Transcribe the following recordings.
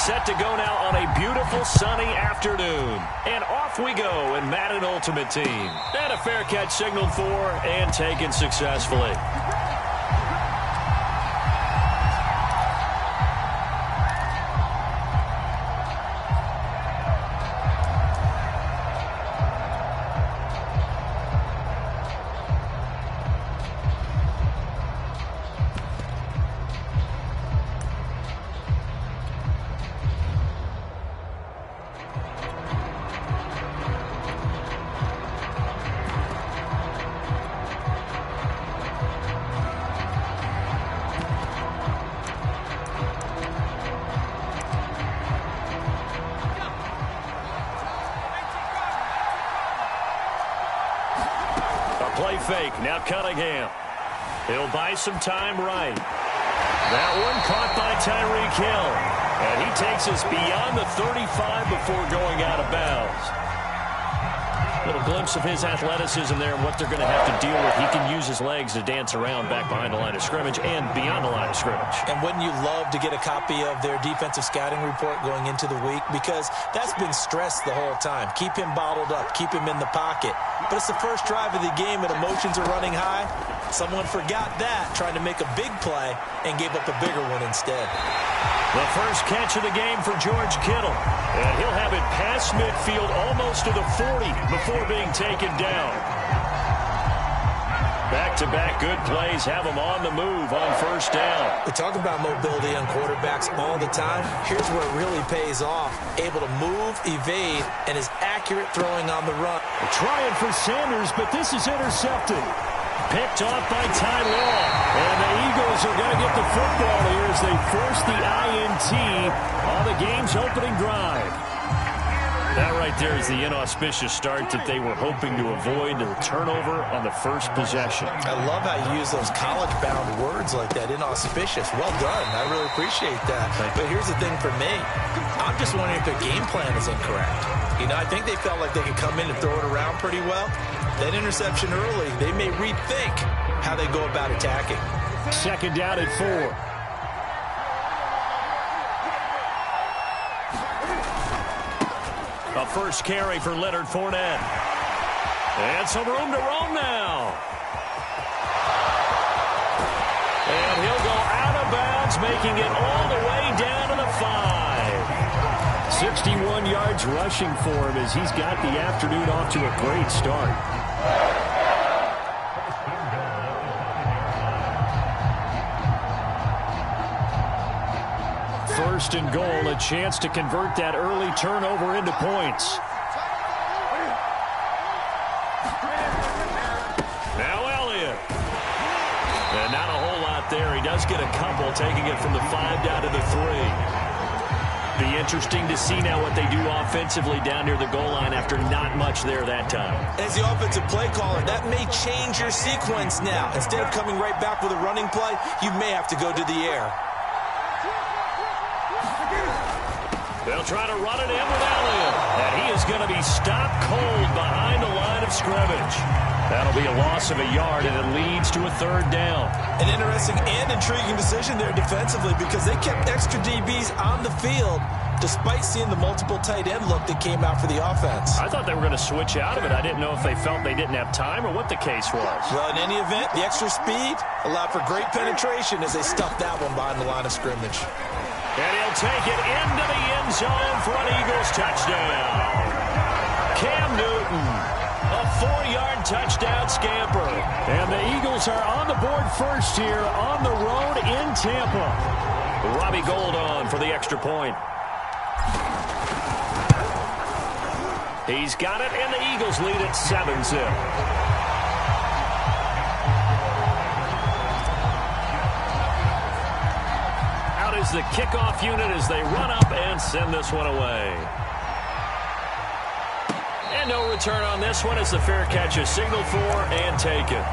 set to go now on a beautiful sunny afternoon. And off we go in Madden Ultimate Team. And a fair catch signaled for and taken successfully. Play fake. Now Cunningham. He'll buy some time right. That one caught by Tyreek Hill. And he takes us beyond the 35 before going out of bounds. Little glimpse of his athleticism there and what they're going to have to deal with. He can use his legs to dance around back behind the line of scrimmage and beyond the line of scrimmage. And wouldn't you love to get a copy of their defensive scouting report going into the week? Because that's been stressed the whole time. Keep him bottled up. Keep him in the pocket. But it's the first drive of the game and emotions are running high. Someone forgot that, trying to make a big play and gave up a bigger one instead. The first catch of the game for George Kittle. And he'll have it past midfield almost to the 40 before being taken down. Back-to-back good plays have him on the move on first down. We talk about mobility on quarterbacks all the time. Here's where it really pays off. Able to move, evade, and is accurate throwing on the run. Trying for Sanders, but this is intercepted. Picked off by Ty Law. And the Eagles are going to get the football here as they force the INT on the game's opening drive. That right there is the inauspicious start that they were hoping to avoid, the turnover on the first possession. I love how you use those college-bound words like that, inauspicious. Well done. I really appreciate that. But here's the thing for me. I'm just wondering if their game plan is incorrect. You know, I think they felt like they could come in and throw it around pretty well. That interception early, they may rethink how they go about attacking. Second down at 4. A first carry for Leonard Fournette. And some room to roam now. And he'll go out of bounds, making it all the way down to the 5. 61 yards rushing for him as he's got the afternoon off to a great start. First and goal, a chance to convert that early turnover into points. Now Elliott. And not a whole lot there. He does get a couple, taking it from the 5 down to the 3. Be interesting to see now what they do offensively down near the goal line after not much there that time. As the offensive play caller, that may change your sequence now. Instead of coming right back with a running play, you may have to go to the air. They'll try to run it in with Elliott. And he is going to be stopped cold behind the line of scrimmage. That'll be a loss of a yard, and it leads to a third down. An interesting and intriguing decision there defensively because they kept extra DBs on the field despite seeing the multiple tight end look that came out for the offense. I thought they were going to switch out of it. I didn't know if they felt they didn't have time or what the case was. Well, in any event, the extra speed allowed for great penetration as they stuffed that one behind the line of scrimmage. And he'll take it into the end zone for an Eagles touchdown. Cam Newton, a 4-yard touchdown scamper. And the Eagles are on the board first here on the road in Tampa. Robbie Gould on for the extra point. He's got it, and the Eagles lead at 7-0. Is the kickoff unit as they run up and send this one away. And no return on this one as the fair catch is signaled for and taken.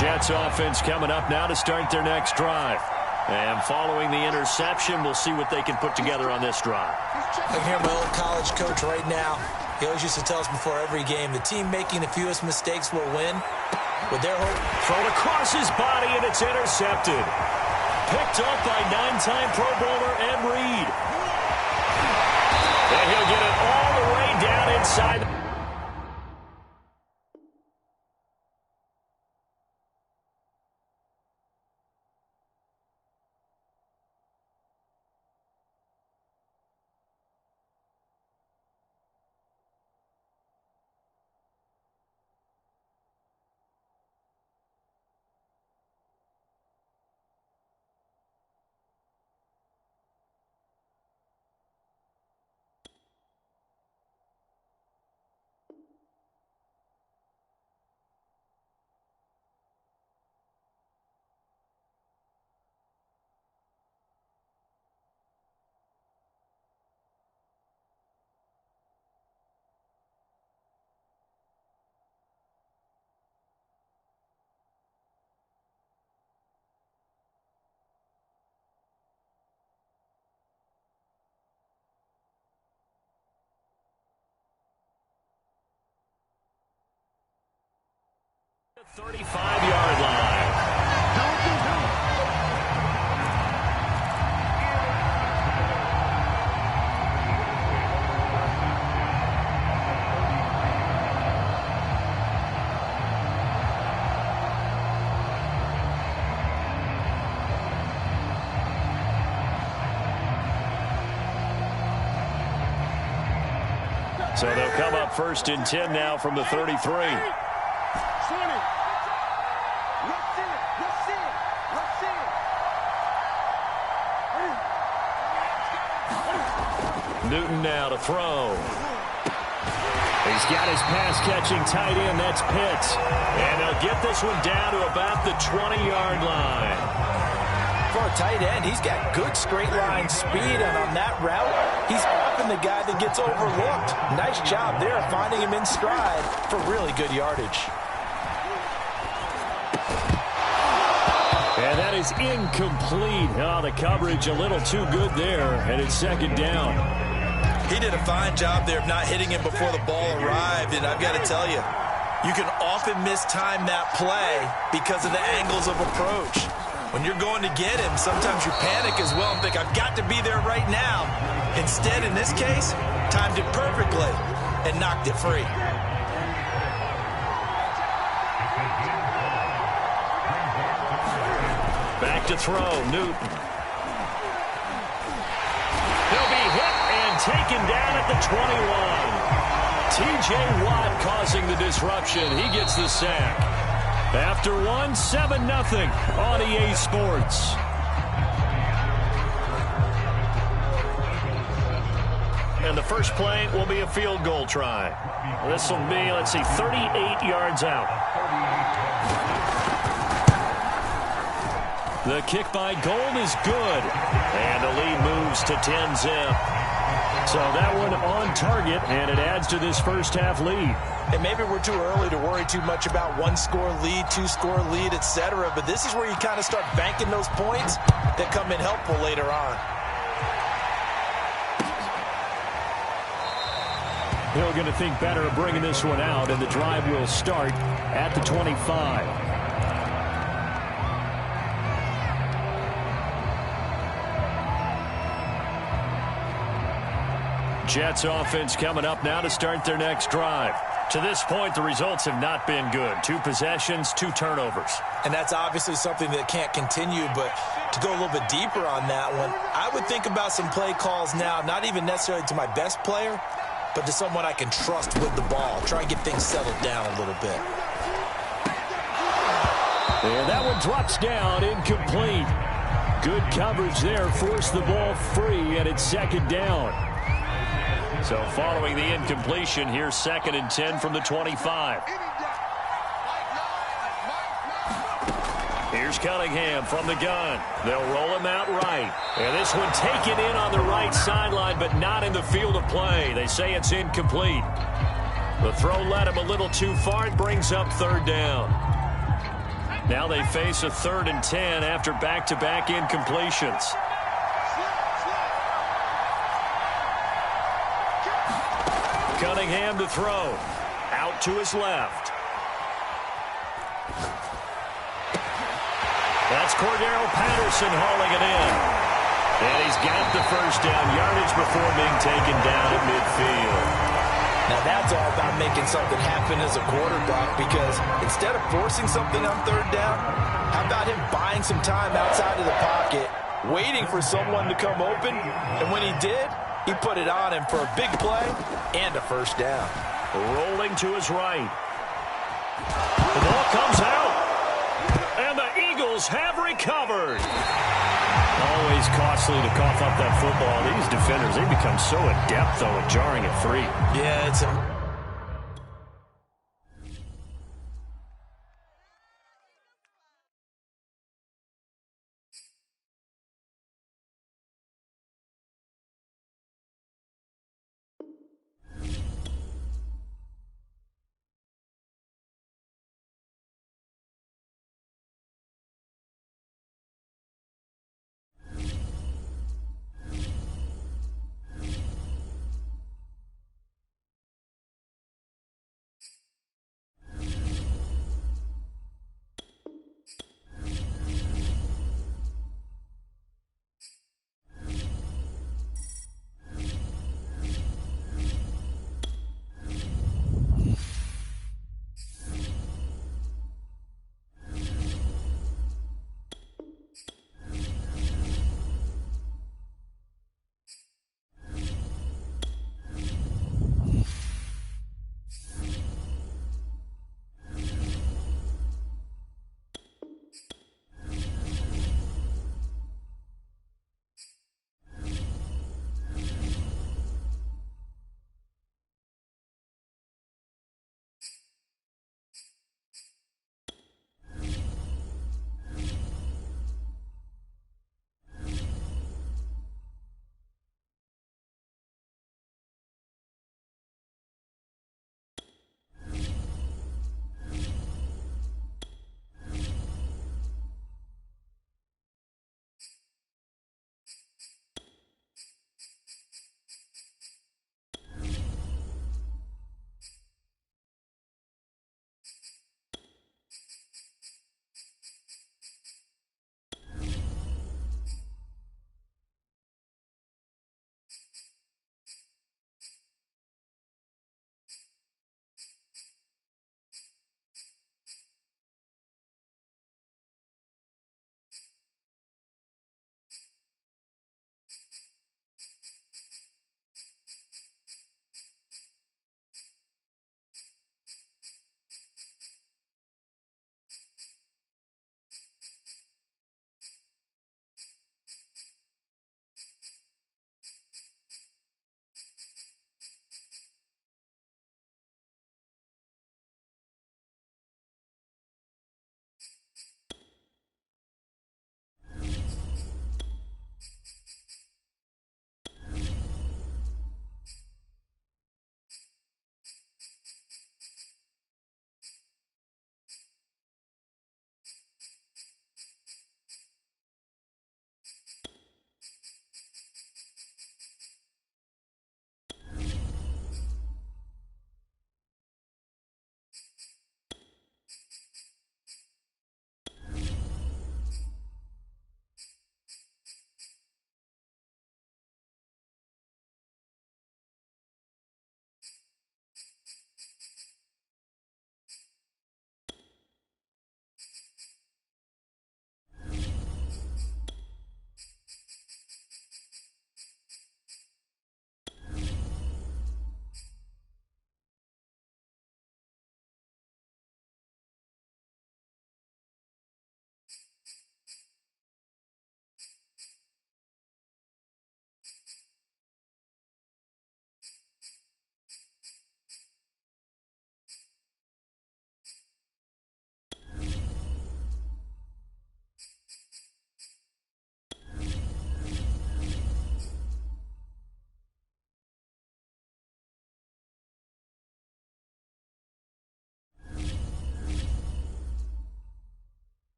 Jets offense coming up now to start their next drive. And following the interception, we'll see what they can put together on this drive. I hear my old college coach right now. He always used to tell us before every game, the team making the fewest mistakes will win. With their hope, thrown across his body, and it's intercepted. picked up by 9-time Pro Bowler Ed Reed. And he'll get it all the way down inside. The 35-yard line. So they'll come up 1st and 10 now from the 33. Newton now to throw. He's got his pass-catching tight end. That's Pitts. And they'll get this one down to about the 20-yard line. For a tight end, he's got good straight-line speed, and on that route, he's often the guy that gets overlooked. Nice job there finding him in stride for really good yardage. And that is incomplete. Oh, the coverage a little too good there, and it's 2nd down. He did a fine job there of not hitting him before the ball arrived, and I've got to tell you, you can often mistime that play because of the angles of approach. When you're going to get him, sometimes you panic as well and think, I've got to be there right now. Instead, in this case, timed it perfectly and knocked it free. Back to throw, Newton. He'll be hit and taken down at the 21. T.J. Watt causing the disruption. He gets the sack. After 7-0 on EA Sports. And the first play will be a field goal try. This will be, 38 yards out. The kick by Gold is good. And the lead moves to 10-zip. So that one on target, and it adds to this first half lead. And maybe we're too early to worry too much about 1-score lead, 2-score lead, etc. But this is where you kind of start banking those points that come in helpful later on. They're going to think better of bringing this one out, and the drive will start at the 25. Jets offense coming up now to start their next drive. To this point, the results have not been good. 2 possessions, 2 turnovers. And that's obviously something that can't continue, but to go a little bit deeper on that one, I would think about some play calls now, not even necessarily to my best player, but to someone I can trust with the ball. Try and get things settled down a little bit. And that one drops down, incomplete. Good coverage there, forced the ball free, and it's 2nd down. So following the incompletion, here's 2nd and 10 from the 25. Here's Cunningham from the gun. They'll roll him out right. And this one taken in on the right sideline, but not in the field of play. They say it's incomplete. The throw led him a little too far. It brings up 3rd down. Now they face a 3rd and 10 after back-to-back incompletions. Cunningham to throw. Out to his left. That's Cordero Patterson hauling it in. And he's got the first down yardage before being taken down at midfield. Now that's all about making something happen as a quarterback, because instead of forcing something on third down, how about him buying some time outside of the pocket, waiting for someone to come open, and when he did, he put it on him for a big play and a first down. Rolling to his right. The ball comes out, and the Eagles have recovered. Always costly to cough up that football. These defenders, they become so adept, though, at jarring it free. Yeah, it's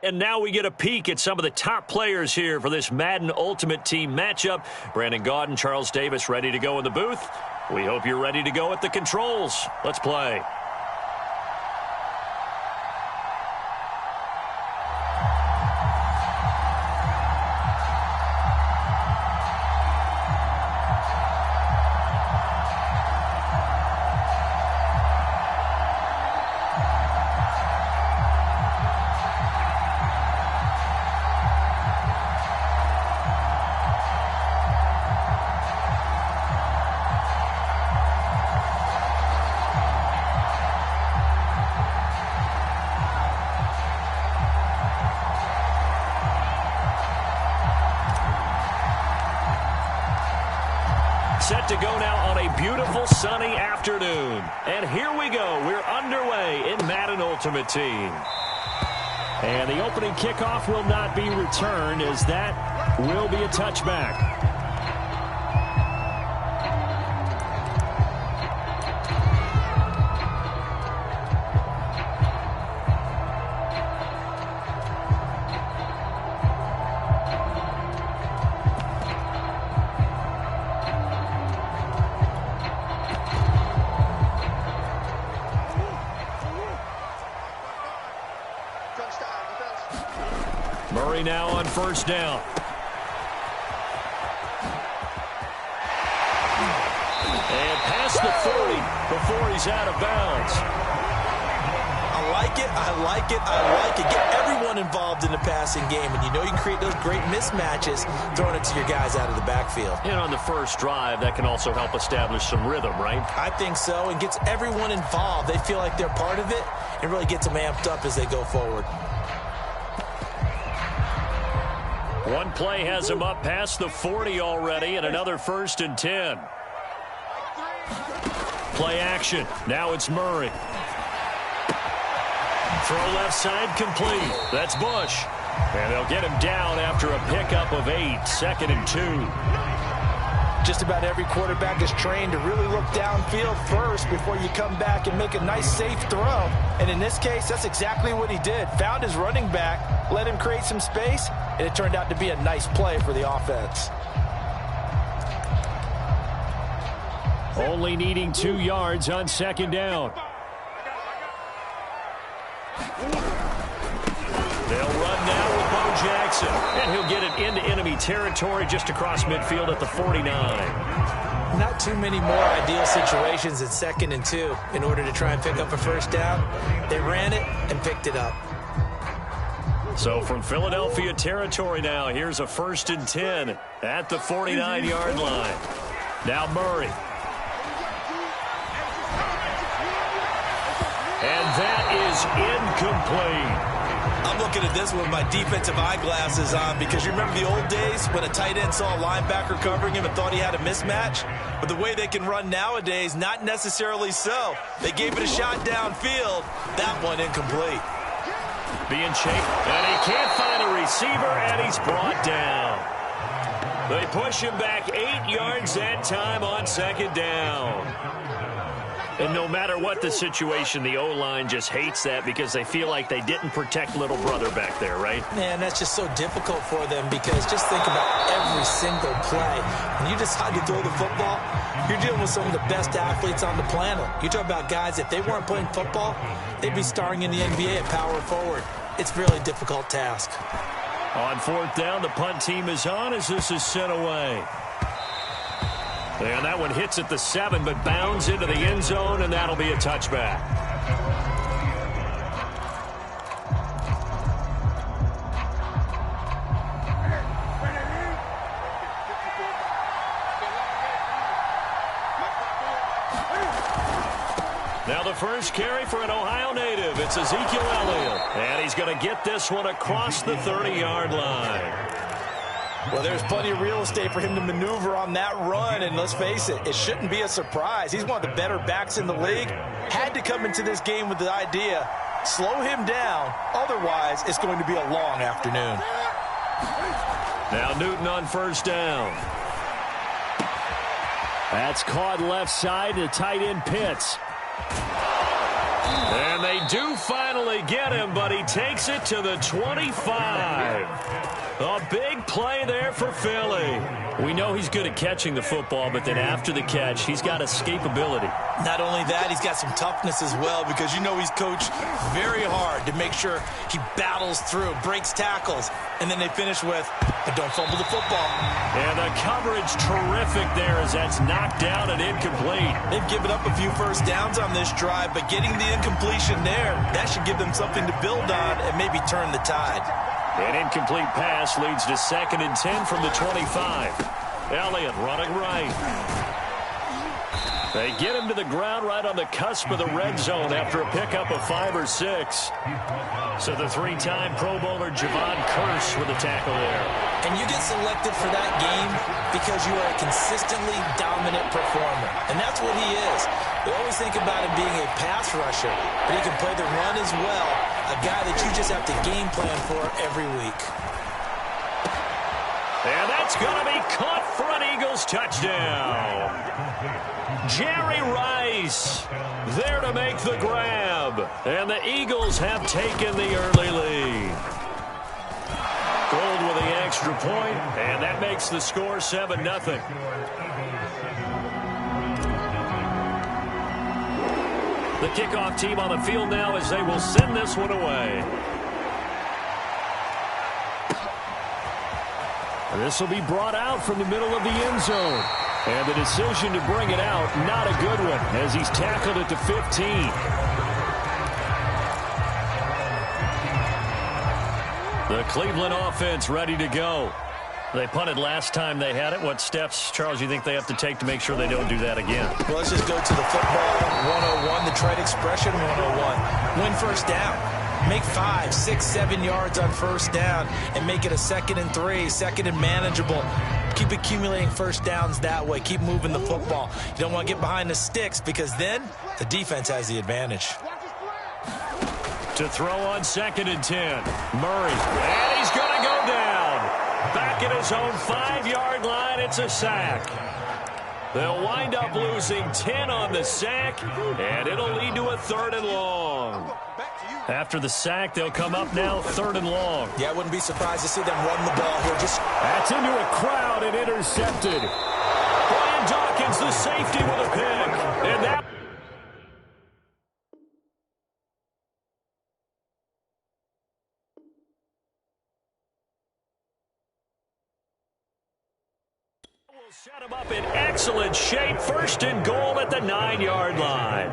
And now we get a peek at some of the top players here for this Madden Ultimate Team matchup. Brandon Gaudin, Charles Davis ready to go in the booth. We hope you're ready to go at the controls. Let's play. Set to go now on a beautiful sunny afternoon. And here we go. We're underway in Madden Ultimate Team. And the opening kickoff will not be returned, as that will be a touchback. Murray now on first down. And past the 40 before he's out of bounds. I like it, I like it, I like it. Get everyone involved in the passing game, and you know you can create those great mismatches throwing it to your guys out of the backfield. And on the first drive, that can also help establish some rhythm, right? I think so, and gets everyone involved. They feel like they're part of it, and really gets them amped up as they go forward. One play has him up past the 40 already, and another 1st and 10. Play action. Now it's Murray. Throw left side complete. That's Bush. And they'll get him down after a pickup of 8. 2nd and 2. Just about every quarterback is trained to really look downfield first before you come back and make a nice, safe throw. And in this case, that's exactly what he did. Found his running back, let him create some space, and it turned out to be a nice play for the offense. Only needing 2 yards on 2nd down. They'll run now with Bo Jackson, and he'll get it into enemy territory just across midfield at the 49. Not too many more ideal situations in 2nd and 2 in order to try and pick up a first down. They ran it and picked it up. So from Philadelphia territory now, here's a 1st and 10 at the 49-yard line. Now Murray. And that is incomplete. I'm looking at this with my defensive eyeglasses on, because you remember the old days when a tight end saw a linebacker covering him and thought he had a mismatch? But the way they can run nowadays, not necessarily so. They gave it a shot downfield. That one incomplete. Being chased, and he can't find a receiver, and he's brought down. They push him back 8 yards that time on 2nd down. And no matter what the situation, the O-line just hates that because they feel like they didn't protect little brother back there, right? Man, that's just so difficult for them, because just think about every single play. When you decide to throw the football, you're dealing with some of the best athletes on the planet. You talk about guys, if they weren't playing football, they'd be starring in the NBA at power forward. It's a really difficult task. On 4th down, the punt team is on as this is sent away. And that one hits at the 7, but bounds into the end zone, and that'll be a touchback. Now the first carry for an Ohio native. It's Ezekiel Elliott. And he's going to get this one across the 30-yard line. Well, there's plenty of real estate for him to maneuver on that run, and let's face it, it shouldn't be a surprise. He's one of the better backs in the league. Had to come into this game with the idea, slow him down, otherwise it's going to be a long afternoon. Now Newton on 1st down. That's caught left side to tight end Pitts. And they They do finally get him, but he takes it to the 25. A big play there for Philly. We know he's good at catching the football, but then after the catch, he's got escapability. Not only that, he's got some toughness as well, because you know he's coached very hard to make sure he battles through, breaks tackles, and then they finish with, but don't fumble the football. And the coverage terrific there as that's knocked down and incomplete. They've given up a few first downs on this drive, but getting the incompletion there, that should give them something to build on and maybe turn the tide. An incomplete pass leads to 2nd and 10 from the 25. Elliott running right. They get him to the ground right on the cusp of the red zone after a pickup of 5 or 6. So the 3-time Pro Bowler Javon Curse with a tackle there. And you get selected for that game because you are a consistently dominant performer. And that's what he is. They always think about him being a pass rusher, but he can play the run as well. A guy that you just have to game plan for every week. And that's going to be caught for an Eagles touchdown. Jerry Rice there to make the grab. And the Eagles have taken the early lead. Gold with the extra point, and that makes the score 7-0. The kickoff team on the field now as they will send this one away. This will be brought out from the middle of the end zone. And the decision to bring it out, not a good one, as he's tackled at the 15. The Cleveland offense ready to go. They punted last time they had it. What steps, Charles, you think they have to take to make sure they don't do that again? Well, let's just go to the football 101, the trade expression 101. Win first down. Make 5, 6, 7 yards on first down and make it a 2nd and 3, 2nd and manageable. Keep accumulating first downs that way. Keep moving the football. You don't want to get behind the sticks because then the defense has the advantage. To throw on 2nd and 10. Murray. And he's going to go down. Back at his own 5-yard line. It's a sack. They'll wind up losing 10 on the sack, and it'll lead to a 3rd and long. After the sack, they'll come up now 3rd and long. Yeah, I wouldn't be surprised to see them run the ball here. That's into a crowd and intercepted. Brian Dawkins, the safety, with a pick. And that will set him up in excellent shape. 1st and goal at the 9-yard line.